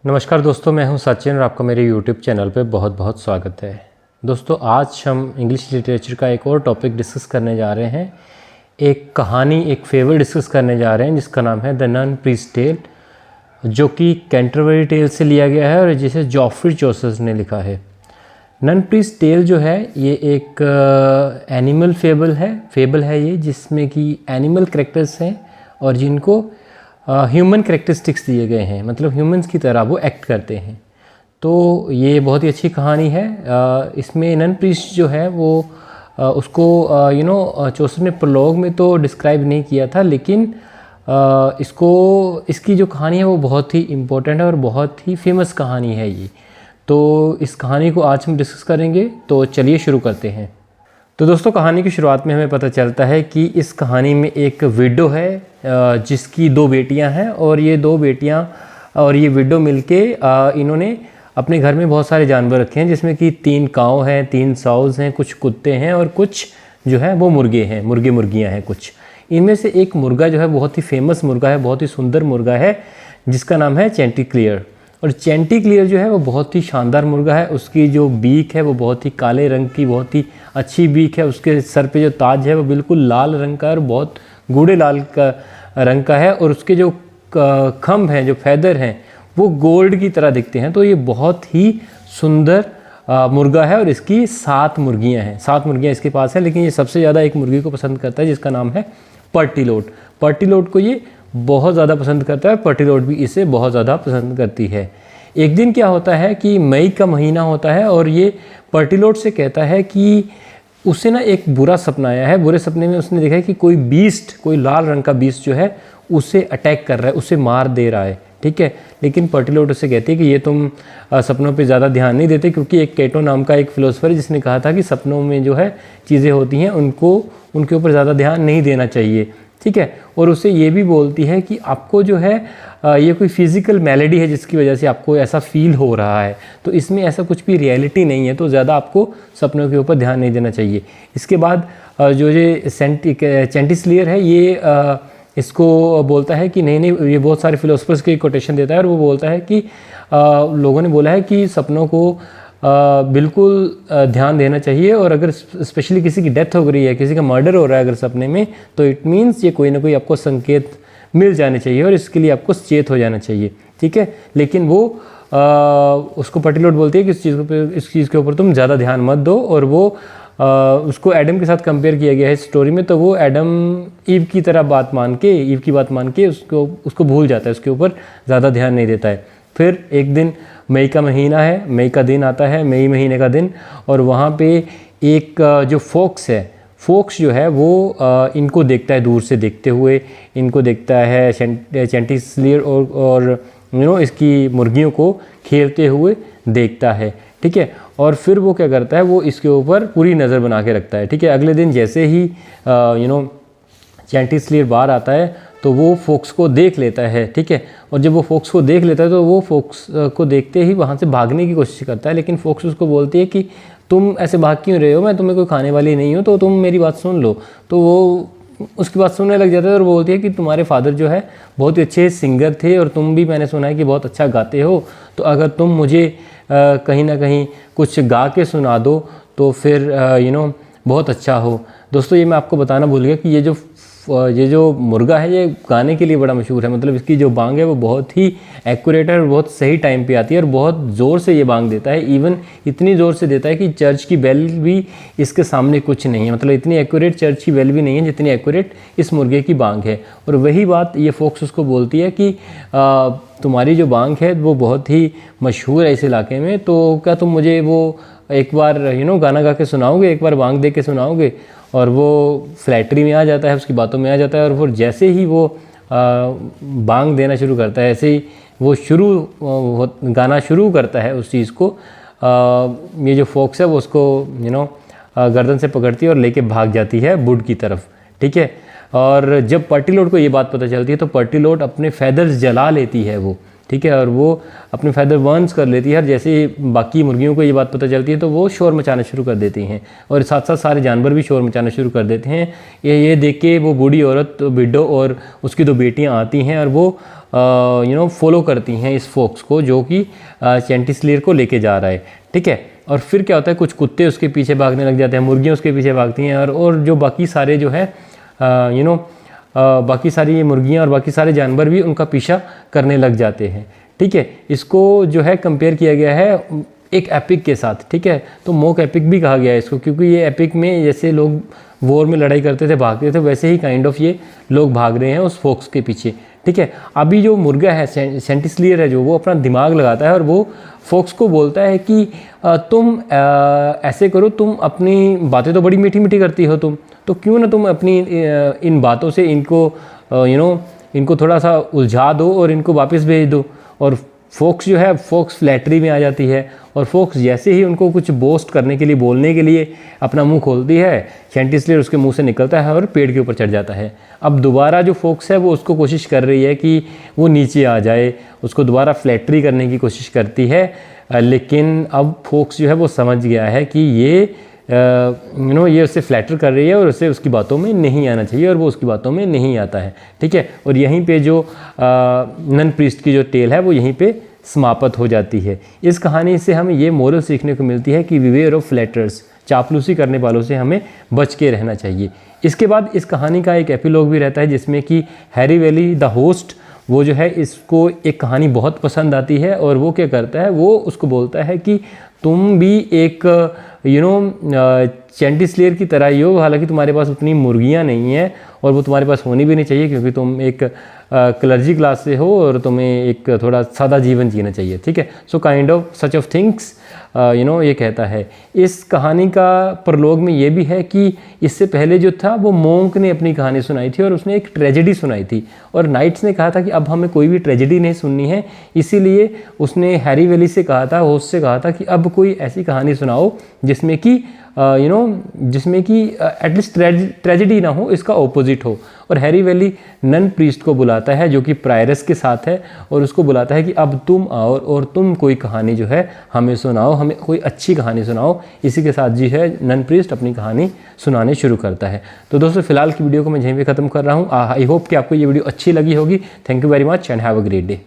नमस्कार दोस्तों, मैं हूं सचिन और आपका मेरे YouTube चैनल पे बहुत बहुत स्वागत है। दोस्तों, आज हम इंग्लिश लिटरेचर का एक और टॉपिक डिस्कस करने जा रहे हैं। एक कहानी, एक फेबल डिस्कस करने जा रहे हैं जिसका नाम है द नन प्रीस्ट टेल, जो कि कैंटरबरी टेल से लिया गया है और जिसे जॉफ्री चौसर ने लिखा है। नन प्रीस्ट टेल जो है ये एक एनिमल फेबल है ये, जिसमें कि एनिमल कैरेक्टर्स हैं और जिनको ह्यूमन कैरेक्टरिस्टिक्स दिए गए हैं, मतलब ह्यूमंस की तरह वो एक्ट करते हैं। तो ये बहुत ही अच्छी कहानी है। इसमें नन प्रीस्ट जो है वो उसको चौसर ने प्रोलॉग में तो डिस्क्राइब नहीं किया था, लेकिन इसकी जो कहानी है वो बहुत ही इम्पोर्टेंट है और बहुत ही फेमस कहानी है ये। तो इस कहानी को आज हम डिस्कस करेंगे, तो चलिए शुरू करते हैं। तो दोस्तों, कहानी की शुरुआत में हमें पता चलता है कि इस कहानी में एक विडो है जिसकी 2 बेटियां हैं, और ये 2 बेटियां और ये विडो मिलके इन्होंने अपने घर में बहुत सारे जानवर रखे हैं, जिसमें कि 3 काऊ हैं, 3 साउज़ हैं, कुछ कुत्ते हैं और कुछ जो है वो मुर्गियां हैं कुछ। इनमें से एक मुर्गा जो है बहुत ही फेमस मुर्गा है, बहुत ही सुंदर मुर्गा है, जिसका नाम है चैंटिक्लियर। और चैंटिक्लियर जो है वो बहुत ही शानदार मुर्गा है। उसकी जो बीक है वो बहुत ही काले रंग की, बहुत ही अच्छी बीक है। उसके सर पे जो ताज है वो बिल्कुल लाल रंग का और बहुत गूढ़े लाल का रंग का है, और उसके जो खंभ हैं, जो फैदर हैं, वो गोल्ड की तरह दिखते हैं। तो ये बहुत ही सुंदर मुर्गा है और इसकी 7 मुर्गियां हैं। 7 मुर्गियां इसके पास हैं, लेकिन ये सबसे ज़्यादा एक मुर्गी को पसंद करता है जिसका नाम है पर्टिलोट। पर्टिलोट को ये बहुत ज़्यादा पसंद करता है, पर्टिलोट भी इसे बहुत ज़्यादा पसंद करती है। एक दिन क्या होता है कि मई का महीना होता है और ये पर्टिलोट से कहता है कि उसे ना एक बुरा सपना आया है। बुरे सपने में उसने देखा है कि कोई लाल रंग का बीस्ट जो है उसे अटैक कर रहा है, उसे मार दे रहा है। ठीक है, लेकिन पर्टिलोट उससे कहती है कि ये तुम सपनों पे ज़्यादा ध्यान नहीं देते, क्योंकि एक केटो नाम का एक फिलोसोफर है जिसने कहा था कि सपनों में जो है चीज़ें होती हैं उनके ऊपर ज़्यादा ध्यान नहीं देना चाहिए। ठीक है, और उसे ये भी बोलती है कि आपको जो है ये कोई फिज़िकल मैलेडी है जिसकी वजह से आपको ऐसा फील हो रहा है, तो इसमें ऐसा कुछ भी रियलिटी नहीं है, तो ज़्यादा आपको सपनों के ऊपर ध्यान नहीं देना चाहिए। इसके बाद जो ये चैंटिक्लियर है ये इसको बोलता है कि नहीं, ये बहुत सारे फिलोसफर्स के कोटेशन देता है और वो बोलता है कि लोगों ने बोला है कि सपनों को बिल्कुल ध्यान देना चाहिए, और अगर स्पेशली किसी की डेथ हो गई है, किसी का मर्डर हो रहा है अगर सपने में, तो इट मीन्स ये कोई ना कोई आपको संकेत मिल जाने चाहिए और इसके लिए आपको सचेत हो जाना चाहिए। ठीक है, लेकिन वो उसको पर्टिलोट बोलती है कि इस चीज़ के ऊपर तुम ज़्यादा ध्यान मत दो। और वो उसको एडम के साथ कंपेयर किया गया है इस स्टोरी में, तो वो एडम ईव की बात मान के उसको भूल जाता है, उसके ऊपर ज़्यादा ध्यान नहीं देता है। फिर एक दिन मई का महीना है, मई का दिन आता है, मई महीने का दिन, और वहाँ पे एक जो फोक्स जो है वो इनको देखता है, दूर से देखते हुए इनको देखता है चैंटिक्लियर और इसकी मुर्गियों को खेलते हुए देखता है। ठीक है, और फिर वो क्या करता है, वो इसके ऊपर पूरी नज़र बना के रखता है। ठीक है, अगले दिन जैसे ही चैंटिक्लियर बाहर आता है तो वो फोक्स को देख लेता है। ठीक है, और जब वो फोक्स को देख लेता है तो वो फोक्स को देखते ही वहाँ से भागने की कोशिश करता है, लेकिन फोक्स उसको बोलती है कि तुम ऐसे भाग क्यों रहे हो, मैं तुम्हें कोई खाने वाली नहीं हूँ, तो तुम मेरी बात सुन लो। तो वो उसकी बात सुनने लग जाता है और बोलती है कि तुम्हारे फादर जो है बहुत ही अच्छे सिंगर थे और तुम भी, मैंने सुना है कि बहुत अच्छा गाते हो, तो अगर तुम मुझे कहीं ना कहीं कुछ गा के सुना दो तो फिर बहुत अच्छा हो। दोस्तों, ये मैं आपको बताना भूल गया कि ये जो मुर्गा है ये गाने के लिए बड़ा मशहूर है। मतलब इसकी जो बांग है वो बहुत ही एक्यूरेट है और बहुत सही टाइम पे आती है और बहुत ज़ोर से ये बांग देता है। इवन इतनी ज़ोर से देता है कि चर्च की बेल भी इसके सामने कुछ नहीं है। मतलब इतनी एक्यूरेट चर्च की बेल भी नहीं है जितनी एक्यूरेट इस मुर्गे की बांग है। और वही बात ये फोक्स उसको बोलती है कि तुम्हारी जो बांग है वो बहुत ही मशहूर है इस इलाके में, तो क्या तुम मुझे वो एक बार गाना गा के सुनाओगे, एक बार बांग दे के सुनाओगे। और वो फ्लैटरी में आ जाता है, उसकी बातों में आ जाता है, और फिर जैसे ही वो बांग देना शुरू करता है, ऐसे ही वो गाना शुरू करता है उस चीज़ को, ये जो फोक्स है वो उसको गर्दन से पकड़ती है और लेके भाग जाती है वुड की तरफ। ठीक है, और जब पर्टिलोट को ये बात पता चलती है तो पर्टिलोट अपने फैदर्स जला लेती है वो, ठीक है, और वो अपने फैदर बर्न्स कर लेती है, और जैसे बाकी मुर्गियों को ये बात पता चलती है तो वो शोर मचाना शुरू कर देती हैं, और साथ साथ सारे जानवर भी शोर मचाना शुरू कर देते हैं। ये देख के वो बूढ़ी औरत विडो और उसकी 2 बेटियां आती हैं, और वो फॉलो करती हैं इस फॉक्स को, जो कि चेंटिसलियर को लेके जा रहा है। ठीक है, और फिर क्या होता है, कुछ कुत्ते उसके पीछे भागने लग जाते हैं, मुर्गियाँ उसके पीछे भागती हैं, और जो बाकी सारे जो है बाकी सारी मुर्गियाँ और बाकी सारे जानवर भी उनका पीछा करने लग जाते हैं। ठीक है, इसको जो है कंपेयर किया गया है एक एपिक के साथ। ठीक है, तो मॉक एपिक भी कहा गया है इसको, क्योंकि ये एपिक में जैसे लोग वॉर में लड़ाई करते थे, भागते थे, वैसे ही काइंड ऑफ ये लोग भाग रहे हैं उस फॉक्स के पीछे। ठीक है, अभी जो मुर्गा है चेंटिसलियर है, जो वो अपना दिमाग लगाता है और वो फॉक्स को बोलता है कि तुम ऐसे करो, तुम अपनी बातें तो बड़ी मीठी मीठी करती हो तुम, तो क्यों ना तुम अपनी इन बातों से इनको इनको थोड़ा सा उलझा दो और इनको वापस भेज दो। और फॉक्स जो है, फॉक्स फ्लैटरी में आ जाती है, और फॉक्स जैसे ही उनको कुछ बोस्ट करने के लिए, बोलने के लिए अपना मुंह खोलती है, चेंटिसलियर उसके मुंह से निकलता है और पेड़ के ऊपर चढ़ जाता है। अब दोबारा जो फॉक्स है वो उसको कोशिश कर रही है कि वो नीचे आ जाए, उसको दोबारा फ्लैटरी करने की कोशिश करती है, लेकिन अब फॉक्स जो है वो समझ गया है कि ये ये उससे फ्लैटर कर रही है और उसे उसकी बातों में नहीं आना चाहिए, और वो उसकी बातों में नहीं आता है। ठीक है, और यहीं पे जो नन प्रीस्ट की जो टेल है वो यहीं पे समाप्त हो जाती है। इस कहानी से हमें ये मोरल सीखने को मिलती है कि बिवेयर ऑफ फ्लैटर्स, चापलूसी करने वालों से हमें बच के रहना चाहिए। इसके बाद इस कहानी का एक एपिलॉग भी रहता है, जिसमें कि हैरी वैली द होस्ट, वो जो है इसको एक कहानी बहुत पसंद आती है, और वो क्या करता है, वो उसको बोलता है कि तुम भी एक चेंटिसलियर की तरह ही हो, हालांकि तुम्हारे पास उतनी मुर्गियाँ नहीं हैं और वो तुम्हारे पास होनी भी नहीं चाहिए, क्योंकि तुम एक क्लर्जी क्लास से हो और तुम्हें एक थोड़ा सादा जीवन जीना चाहिए। ठीक है, so kind of such of things ये कहता है। इस कहानी का प्रलोग में ये भी है कि इससे पहले जो था वो मोंक ने अपनी कहानी सुनाई थी और उसने एक ट्रेजेडी सुनाई थी, और नाइट्स ने कहा था कि अब हमें कोई भी ट्रेजेडी नहीं सुननी है, इसीलिए उसने हैरी वैली से कहा था, होस्ट से कहा था कि अब कोई ऐसी कहानी सुनाओ जिसमें कि जिसमें कि एटलीस्ट ट्रेजेडी ना हो, इसका ऑपोजिट हो। और हैरी वैली नन प्रीस्ट को बुलाता है, जो कि प्रायरस के साथ है, और उसको बुलाता है कि अब तुम आओ और तुम कोई कहानी जो है हमें सुनाओ, हमें कोई अच्छी कहानी सुनाओ। इसी के साथ जी है नन प्रीस्ट अपनी कहानी सुनाने शुरू करता है। तो दोस्तों, फिलहाल की वीडियो को मैं यहीं पे ख़त्म कर रहा हूँ। आई होप कि आपको ये वीडियो अच्छी लगी होगी। Thank you very much and have a great day.